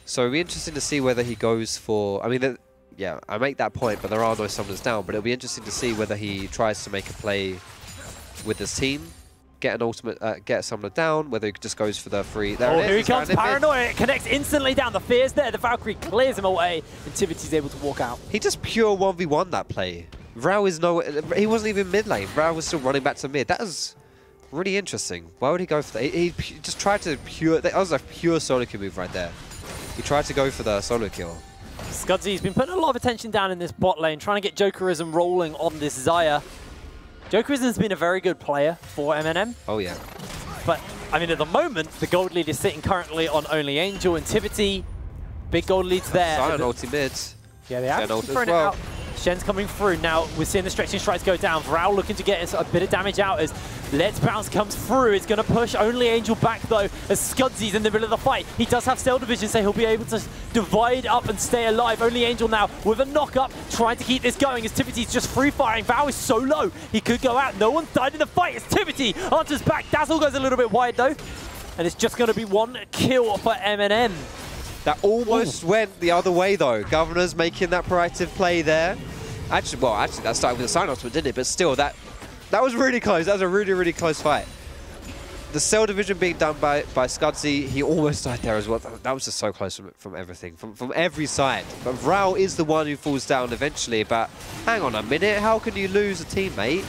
So it'll be interesting to see whether he goes for... I mean, yeah, I make that point, but there are no summoners down, but it'll be interesting to see whether he tries to make a play with his team, get an ultimate, get a summoner down, whether he just goes for the free. There Oh, it is. here he comes, Paranoia. It connects instantly down. The fear's there. The Valkyrie clears him away, and Tivity's able to walk out. He just pure 1v1 that play. Rao is he wasn't even mid lane. Rao was still running back to mid. That was really interesting. Why would he go for that? He just tried to that was a pure solo kill move right there. He tried to go for the solo kill. Scudsy's been putting a lot of attention down in this bot lane, trying to get Jokerism rolling on this Xayah. Jokerism's been a very good player for MnM. Oh, yeah. But, I mean, at the moment, the gold lead is sitting currently on only Angel and Tivity. Big gold leads there. Silent ulti mid. Yeah, they have Shen ult thrown as it well. out. Shen's coming through. Now we're seeing the stretching strikes go down. Varao looking to get a bit of damage out as Let's Bounce comes through. It's going to push only Angel back though as Scudsy's in the middle of the fight. He does have Cell Division, so he'll be able to divide up and stay alive. Only Angel now with a knock up, trying to keep this going as Tivity's just free firing. Varao is so low, he could go out. No one's died in the fight. It's Tivity answers back. Dazzle goes a little bit wide though, and it's just going to be one kill for MnM. That almost went the other way though. Governor's making that proactive play there. Actually, that started with a sign ultimate, didn't it? But still, that was really close. That was a really, really close fight. The Cell Division being done by Scudsy, he almost died there as well. That was just so close from everything, from every side. But Vrao is the one who falls down eventually. But hang on a minute, how can you lose a teammate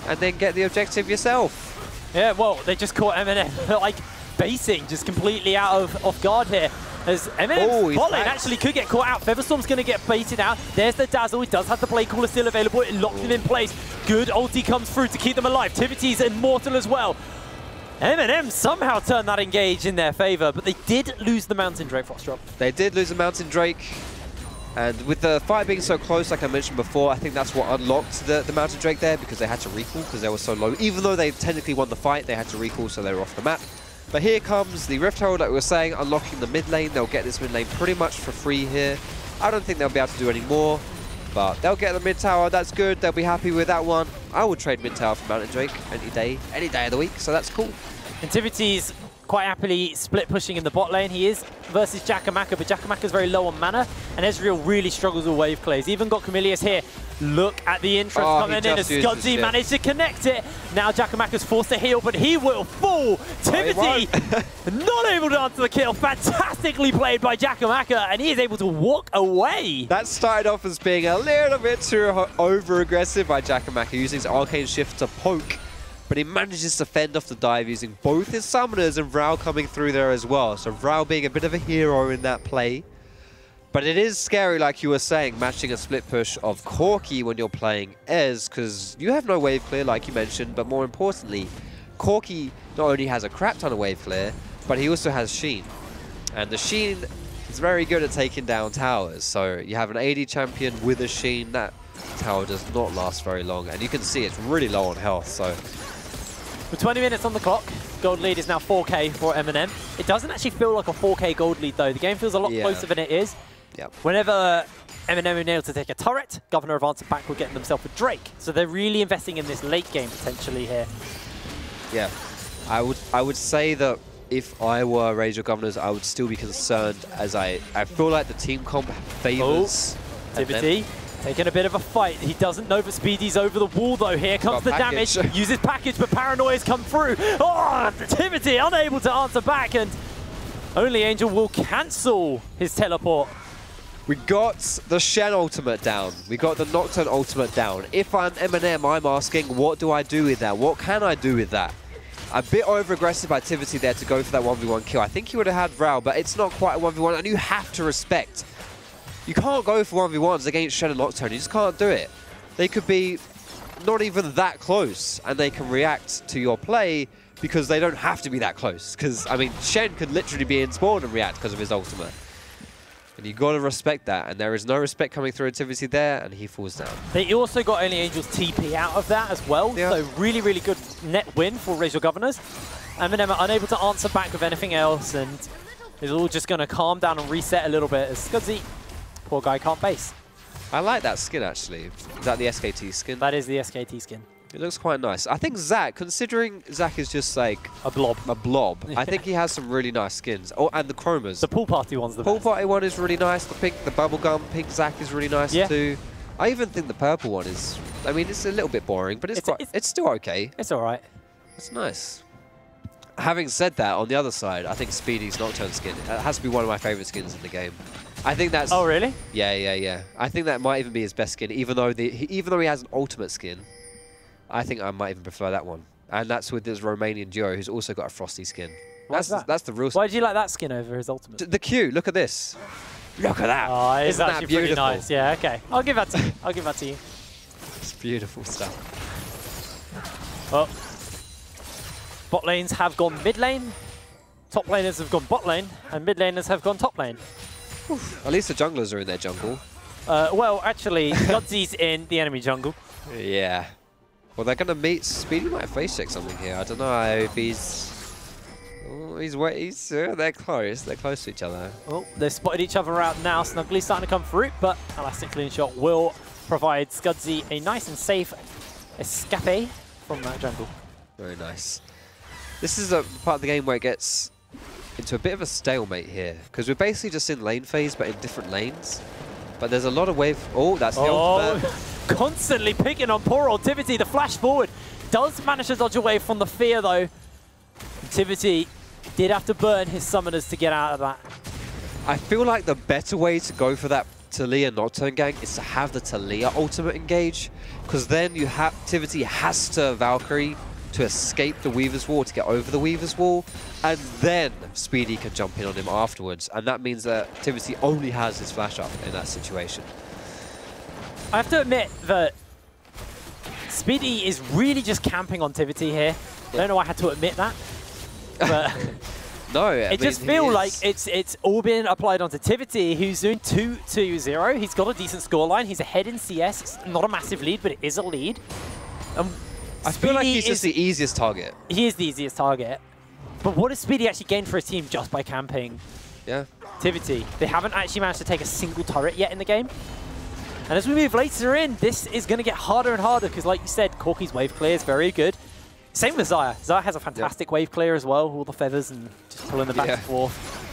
and then get the objective yourself? Yeah, well, they just caught MnM like basing, just completely out of off guard here. As MnM's bot lane actually could get caught out. Featherstorm's going to get baited out. There's the Dazzle. He does have the Blade Caller still available. It locked him in place. Good ulti comes through to keep them alive. Tivity's immortal as well. MnM somehow turned that engage in their favor, but they did lose the Mountain Drake, Frostdrop. They did lose the Mountain Drake. And with the fight being so close, like I mentioned before, I think that's what unlocked the Mountain Drake there, because they had to recall because they were so low. Even though they technically won the fight, they had to recall, so they were off the map. But here comes the Rift Herald, like we were saying, unlocking the mid lane. They'll get this mid lane pretty much for free here. I don't think they'll be able to do any more, but they'll get the mid tower. That's good. They'll be happy with that one. I would trade mid tower for Mountain Drake any day of the week, so that's cool. And Tivity's quite happily split pushing in the bot lane. He is versus Jackamaka, but Jackamaka's very low on mana, and Ezreal really struggles with wave plays. Even got Camilius here. Look at the interest coming in as Scudsy managed to connect it. Now Jackamaka's forced to heal, but he will fall. Tivity not able to answer the kill. Fantastically played by Jackamaka, and he is able to walk away. That started off as being a little bit too over-aggressive by Jackamaka, using his Arcane Shift to poke. But he manages to fend off the dive using both his summoners and Vrao coming through there as well. So Vrao being a bit of a hero in that play. But it is scary, like you were saying, matching a split push of Corki when you're playing Ez, because you have no wave clear, like you mentioned, but more importantly, Corki not only has a crap ton of wave clear, but he also has Sheen. And the Sheen is very good at taking down towers. So you have an AD champion with a Sheen, that tower does not last very long. And you can see it's really low on health, so... With 20 minutes on the clock, gold lead is now 4K for MnM. It doesn't actually feel like a 4K gold lead though. The game feels a lot closer than it is. Yep. Whenever MnM are able to take a turret, Governor of Answer back will get themselves a Drake. So they're really investing in this late game potentially here. Yeah, I would say that if I were Razor Governors, I would still be concerned, as I feel like the team comp favors. Tivity taking a bit of a fight. He doesn't know that Speedy's over the wall though. Here comes the damage. Uses package, but Paranoia's come through. Oh, Tivity unable to answer back, and only Angel will cancel his teleport. We got the Shen ultimate down. We got the Nocturne ultimate down. If I'm MnM, I'm asking, what do I do with that? What can I do with that? A bit over-aggressive activity there to go for that 1v1 kill. I think he would have had Vrao, but it's not quite a 1v1, and you have to respect. You can't go for 1v1s against Shen and Nocturne. You just can't do it. They could be not even that close, and they can react to your play because they don't have to be that close. Because, I mean, Shen could literally be in spawn and react because of his ultimate. And you got to respect that, and there is no respect coming through activity there, and he falls down. They also got Only Angel's TP out of that as well, so really, really good net win for Razor Governors. MnM are unable to answer back with anything else, and it's all just going to calm down and reset a little bit as Scudzy, poor guy, can't base. I like that skin, actually. Is that the SKT skin? That is the SKT skin. It looks quite nice. I think Zac, considering Zac is just like... a blob. A blob. I think he has some really nice skins. Oh, and the chromas. The pool party one's the pool best. Party one is really nice. The pink, the bubblegum pink Zac is really nice too. I even think the purple one is... I mean, it's a little bit boring, but it's still okay. It's all right. That's nice. Having said that, on the other side, I think Speedy's Nocturne skin has to be one of my favorite skins in the game. I think that's... Oh, really? Yeah. I think that might even be his best skin, even though he has an ultimate skin. I think I might even prefer that one. And that's with this Romanian duo who's also got a frosty skin. That's the real... Why do you like that skin over his ultimate? The Q, look at this. Look at that. Oh, it's Isn't actually that beautiful? pretty nice. Yeah, okay. I'll give that to you. I'll give that to you. It's beautiful stuff. Oh. Bot lanes have gone mid lane, top laners have gone bot lane, and mid laners have gone top lane. At least the junglers are in their jungle. Well, actually, Godzi's in the enemy jungle. Yeah. Well, they're going to meet. Speedy might face check something here. I don't know if he's... Oh, they're close. They're close to each other. Oh, they've spotted each other out now. Snuggly's starting to come through, but Elastic Clean Shot will provide Scudzy a nice and safe escape from that jungle. Very nice. This is a part of the game where it gets into a bit of a stalemate here, because we're basically just in lane phase, but in different lanes. But there's a lot of wave... Oh, that's the ultimate. Constantly picking on poor old Tivity. The flash forward does manage to dodge away from the fear, though. Tivity did have to burn his summoners to get out of that. I feel like the better way to go for that Taliyah Nocturne gank is to have the Taliyah ultimate engage, because then you have Tivity has to Valkyrie to escape the Weaver's Wall, to get over the Weaver's Wall, and then Speedy can jump in on him afterwards, and that means that Tivity only has his flash up in that situation. I have to admit that Speedy is really just camping on Tivity here. I don't know why I had to admit that, but no, it just feels like it's all been applied onto Tivity, who's doing 2-0. He's got a decent scoreline. He's ahead in CS. It's not a massive lead, but it is a lead. I feel like he's just the easiest target. He is the easiest target. But what has Speedy actually gained for his team just by camping? Yeah. Tivity. They haven't actually managed to take a single turret yet in the game. And as we move later in, this is going to get harder and harder because, like you said, Corki's wave clear is very good. Same with Xayah. Xayah has a fantastic wave clear as well, all the feathers and just pulling them back and forth.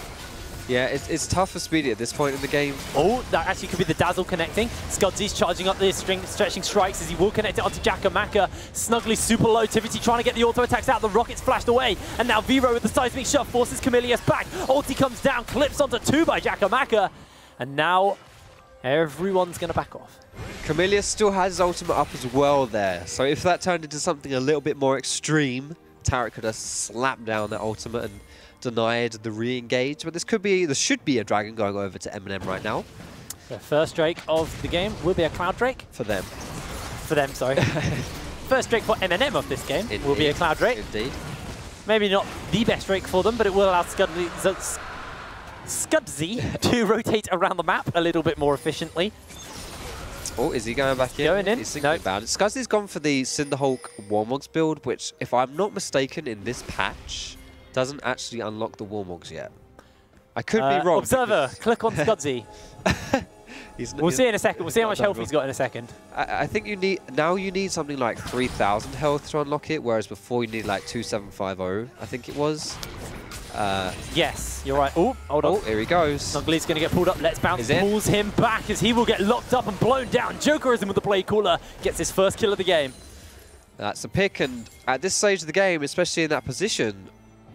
Yeah, it's tough for Speedy at this point in the game. Oh, that actually could be the Dazzle connecting. Scudzy's charging up the stretching strikes as he will connect it onto Jakamaka. Snuggly super low. Tivity trying to get the auto attacks out. The rockets flashed away. And now Vero with the seismic shove forces Camilius back. Ulti comes down, clips onto 2 by Jakamaka. And now everyone's going to back off. Camilius still has his ultimate up as well there. So if that turned into something a little bit more extreme, Tarek could have slapped down that ultimate and denied the re-engage, but this should be a dragon going over to MnM right now. The first Drake of the game will be a Cloud Drake. For them. For them, sorry. First Drake for MnM of this game will be a Cloud Drake. Indeed. Maybe not the best Drake for them, but it will allow Scudzy to rotate around the map a little bit more efficiently. Oh, is he going back in? Going in. He's thinking about it. Scudzy's gone for the Cinderhulk Warmogs build, which, if I'm not mistaken, in this patch, doesn't actually unlock the Warmogs yet. I could be wrong. Observer, click on Scudzy. We'll see in a second. We'll see how much health he's got in a second. I think you need something like 3,000 health to unlock it, whereas before you need like 2,750, I think it was. Yes, you're right. Oh, hold on. Oh, here he goes. Snuggly's going to get pulled up. Let's bounce. Pulls him back as he will get locked up and blown down. Jokerism with the Blade Cooler gets his first kill of the game. That's a pick, and at this stage of the game, especially in that position,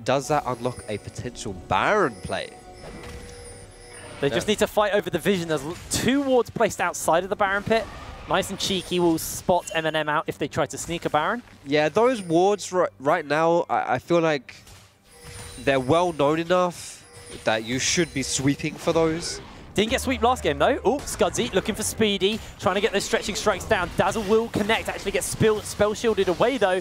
does that unlock a potential Baron play? They just need to fight over the vision. There's 2 wards placed outside of the Baron pit. Nice and cheeky will spot MnM out if they try to sneak a Baron. Yeah, those wards right now, I feel like they're well known enough that you should be sweeping for those. Didn't get sweep last game though. Oh, Scudzy looking for Speedy, trying to get those stretching strikes down. Dazzle will connect, actually gets spell shielded away though.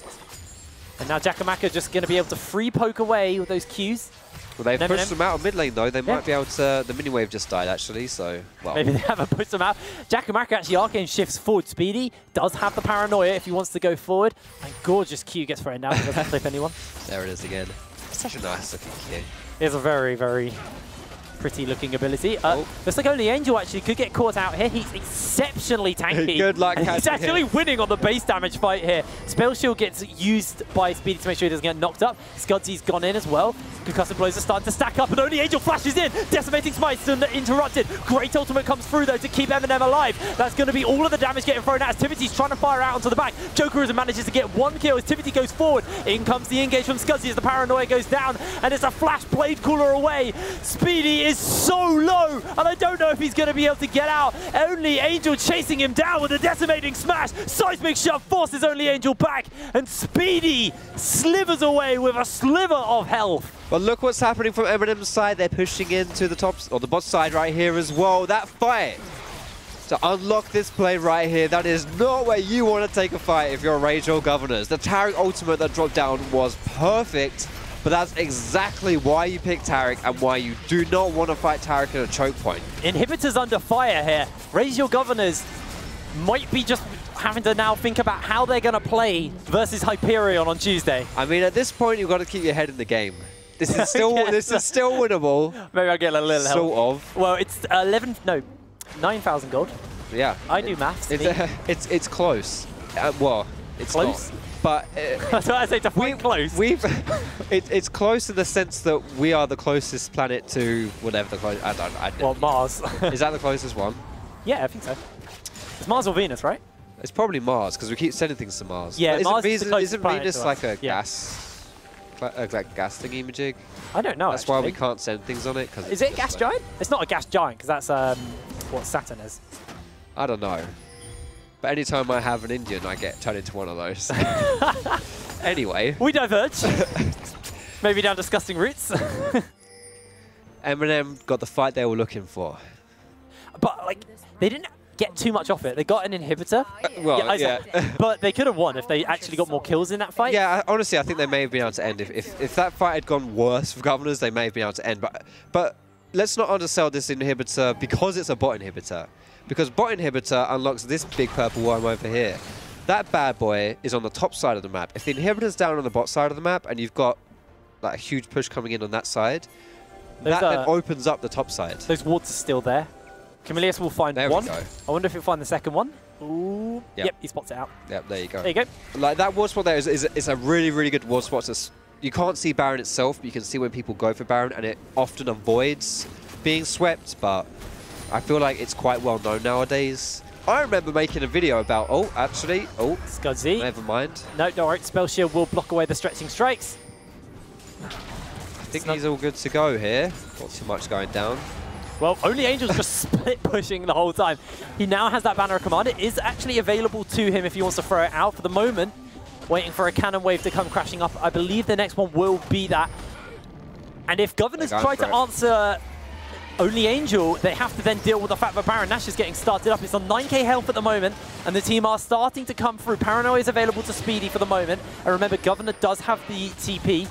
And now Jakamaka just going to be able to free poke away with those Qs. Well, they've pushed them out of mid lane though. They might be able to. The mini wave just died actually, so well. Maybe they haven't pushed them out. Jakamaka actually arcane shifts forward. Speedy does have the paranoia if he wants to go forward. And gorgeous Q gets thrown down. Doesn't clip anyone. There it is again. Such a nice looking Q. It's a very, very pretty looking ability. Looks like only Angel actually could get caught out here. He's exceptionally tanky. Good luck. He's actually winning on the base damage fight here. Spell Shield gets used by Speedy to make sure he doesn't get knocked up. Scudsy's gone in as well. Concussive blows are starting to stack up, and only Angel flashes in. Decimating Smite's interrupted. Great ultimate comes through though to keep MnM alive. That's going to be all of the damage getting thrown out as Tivity's trying to fire out onto the back. Jokerism manages to get one kill as Tivity goes forward. In comes the engage from Scudsy as the paranoia goes down, and it's a flash blade cooler away. Speedy is so low, and I don't know if he's going to be able to get out. Only Angel chasing him down with a decimating smash. Seismic shove forces only Angel back, and Speedy slivers away with a sliver of health. But look what's happening from MnM's side. They're pushing into the top, or the bot side right here as well. That fight to unlock this play right here, that is not where you want to take a fight if you're Rage or Governors. The Taric ultimate that dropped down was perfect, but that's exactly why you pick Taric and why you do not want to fight Taric at a choke point. Inhibitors under fire here. Rage your Governors might be just having to now think about how they're going to play versus Hyperion on Tuesday. I mean, at this point, you've got to keep your head in the game. This is still this is still winnable. Maybe I'll get a little help. Sort of. Well, it's 9,000 gold. Yeah. I do maths. It's close. Well, it's close. Not. But that's what I say to find close. It's close in the sense that we are the closest planet to whatever the closest. Well, Mars. Is that the closest one? Yeah, I think so. It's Mars or Venus, right? It's probably Mars because we keep sending things to Mars. Yeah, Mars is the closest isn't planet Venus to like us. a gas? Like gas thingy-majig? I don't know. That's why we can't send things on it. Is it a gas giant? It's not a gas giant because that's what Saturn is. I don't know. But anytime I have an Indian, I get turned into one of those. Anyway. We diverge. Maybe down disgusting routes. MnM got the fight they were looking for. But, like, they didn't get too much off it. They got an inhibitor. Well, yeah. But they could have won if they actually got more kills in that fight. Yeah, honestly, I think they may have been able to end. If that fight had gone worse for Governors, they may have been able to end. But let's not undersell this inhibitor because it's a bot inhibitor. Because bot inhibitor unlocks this big purple worm over here. That bad boy is on the top side of the map. If the inhibitor's down on the bot side of the map and you've got like a huge push coming in on that side, that then opens up the top side. Those wards are still there. Camillus will find there one. We go. I wonder if he'll find the second one. Ooh. Yep, he spots it out. Yep, there you go. There you go. Like that ward spot there is a really, really good ward spot. You can't see Baron itself, but you can see when people go for Baron, and it often avoids being swept, but I feel like it's quite well known nowadays. I remember making a video about, Scudsy. Never mind. No, don't worry. Spell Shield will block away the stretching strikes. I think he's all good to go here. Not too much going down. Well, only Angel's just split pushing the whole time. He now has that banner of command. It is actually available to him if he wants to throw it out. For the moment, waiting for a cannon wave to come crashing up. I believe the next one will be that. And if Governors try to answer only Angel, they have to then deal with the fact that Baron Nash is getting started up. It's on 9k health at the moment, and the team are starting to come through. Paranoia is available to Speedy for the moment. And remember, Governor does have the TP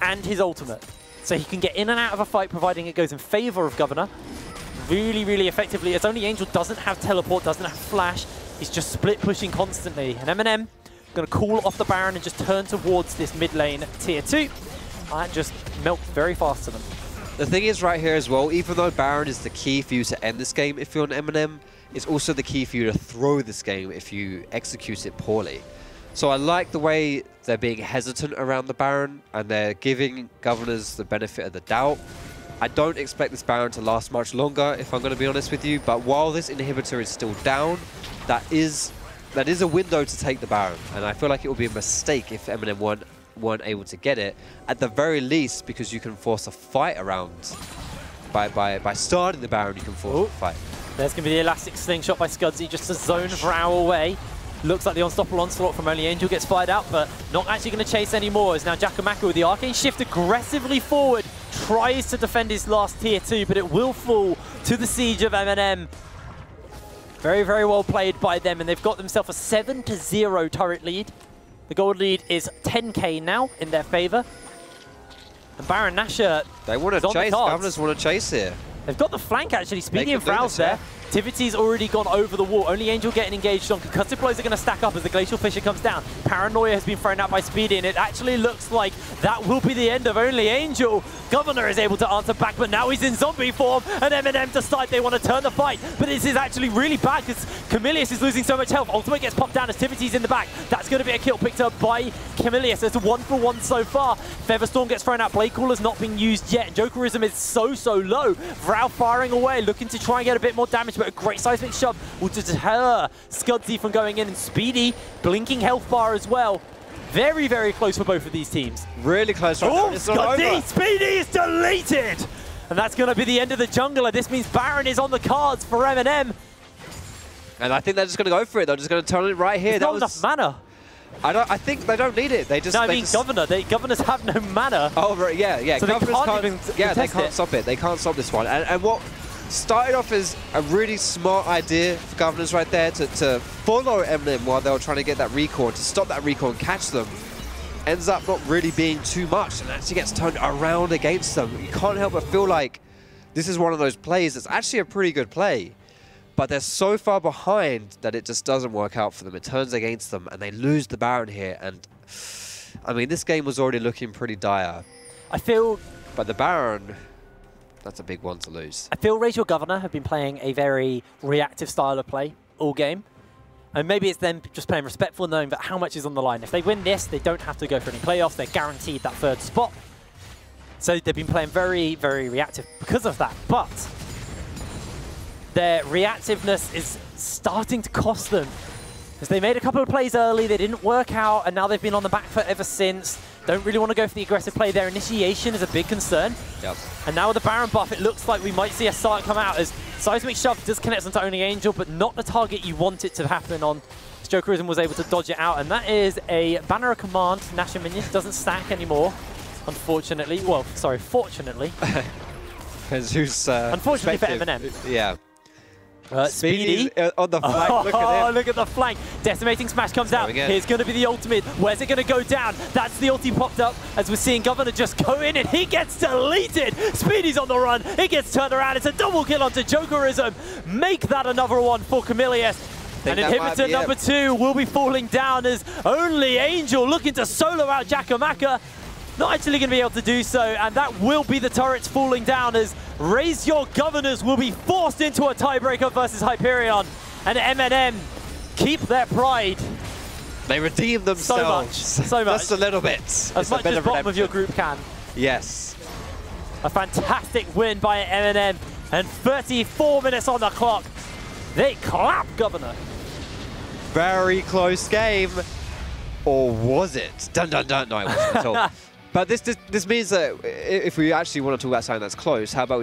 and his ultimate. So he can get in and out of a fight, providing it goes in favor of Governor. Really, really effectively. As only Angel doesn't have teleport, doesn't have flash. He's just split pushing constantly. And MnM going to call off the Baron and just turn towards this mid lane tier 2. And just melt very fast to them. The thing is right here as well, even though Baron is the key for you to end this game if you're on MnM, it's also the key for you to throw this game if you execute it poorly. So I like the way they're being hesitant around the Baron and they're giving Governors the benefit of the doubt. I don't expect this Baron to last much longer, if I'm going to be honest with you, but while this inhibitor is still down, that is a window to take the Baron, and I feel like it would be a mistake if MnM weren't able to get it, at the very least, because you can force a fight around. By starting the Baron, you can force a fight. There's going to be the elastic slingshot by Scudsy, just a zone Vrow away. Looks like the unstoppable onslaught from Only Angel gets fired out, but not actually going to chase anymore. As now Giacomaco with the arcane shift aggressively forward, tries to defend his last tier 2, but it will fall to the siege of MnM. Very, very well played by them, and they've got themselves a 7-0 turret lead. The gold lead is 10k now in their favor. And Baron Nashor, they want to chase. Governors want to chase here. They've got the flank actually. Speedy and Vrow's there. Tivity's already gone over the wall. Only Angel getting engaged on. Concussive blows are going to stack up as the Glacial Fissure comes down. Paranoia has been thrown out by Speedy, and it actually looks like that will be the end of Only Angel. Governor is able to answer back, but now he's in zombie form, and MnM decide they want to turn the fight. But this is actually really bad because Camilius is losing so much health. Ultimate gets popped down as Tivity's in the back. That's going to be a kill picked up by Camilius. It's a 1-for-1 so far. Featherstorm gets thrown out. Blade Caller's not being used yet. Jokerism is so low. Vrau firing away, looking to try and get a bit more damage, but a great seismic shove will deter Scudsy from going in, and Speedy blinking health bar as well. Very, very close for both of these teams. Really close right now. It's Scudsy! Speedy is deleted! And that's going to be the end of the jungler. This means Baron is on the cards for MnM. And I think they're just going to go for it. They're just going to turn it right here. There's not enough mana. I think they don't need it. They just. No, I mean Governor. Governors have no mana. Oh, right, yeah. So Governors they can't stop it. They can't stop this one. And what started off as a really smart idea for Governors right there to follow MnM while they were trying to get that recall, to stop that recall and catch them, ends up not really being too much and actually gets turned around against them. You can't help but feel like this is one of those plays that's actually a pretty good play, but they're so far behind that it just doesn't work out for them. It turns against them and they lose the Baron here. And I mean, this game was already looking pretty dire. But the Baron, that's a big one to lose. I feel Raise Your Governor have been playing a very reactive style of play all game. And maybe it's them just playing respectful, knowing that how much is on the line. If they win this, they don't have to go for any playoffs. They're guaranteed that third spot. So they've been playing very, very reactive because of that. But their reactiveness is starting to cost them. Because they made a couple of plays early, they didn't work out, and now they've been on the back foot ever since. Don't really want to go for the aggressive play. Their initiation is a big concern. Yep. And now with the Baron buff, it looks like we might see a start come out as Seismic Shove does connect onto Only Angel, but not the target you want it to happen on. Jokerism was able to dodge it out, and that is a Banner of Command. Nasher Minion doesn't stack anymore, unfortunately. Well, sorry, fortunately. Unfortunately for MnM. Yeah. Speedy on the flank. Look at him. Look at the flank. Decimating Smash comes out. Here's going to be the ultimate. Where's it going to go down? That's the ulti popped up as we're seeing Governor just go in and he gets deleted. Speedy's on the run. He gets turned around. It's a double kill onto Jokerism. Make that another one for Camilius. And inhibitor number 2 will be falling down as Only Angel looking to solo out Jackamacka. Not actually going to be able to do so, and that will be the turrets falling down as Raise Your Governors will be forced into a tiebreaker versus Hyperion. And MnM keep their pride. They redeem themselves. So much. Just a little bit. As much as bottom of your group can. Yes. A fantastic win by MnM, and 34 minutes on the clock. They clap Governor. Very close game. Or was it? Dun dun dun. No, it wasn't at all. But this means that if we actually want to talk about something that's close, how about we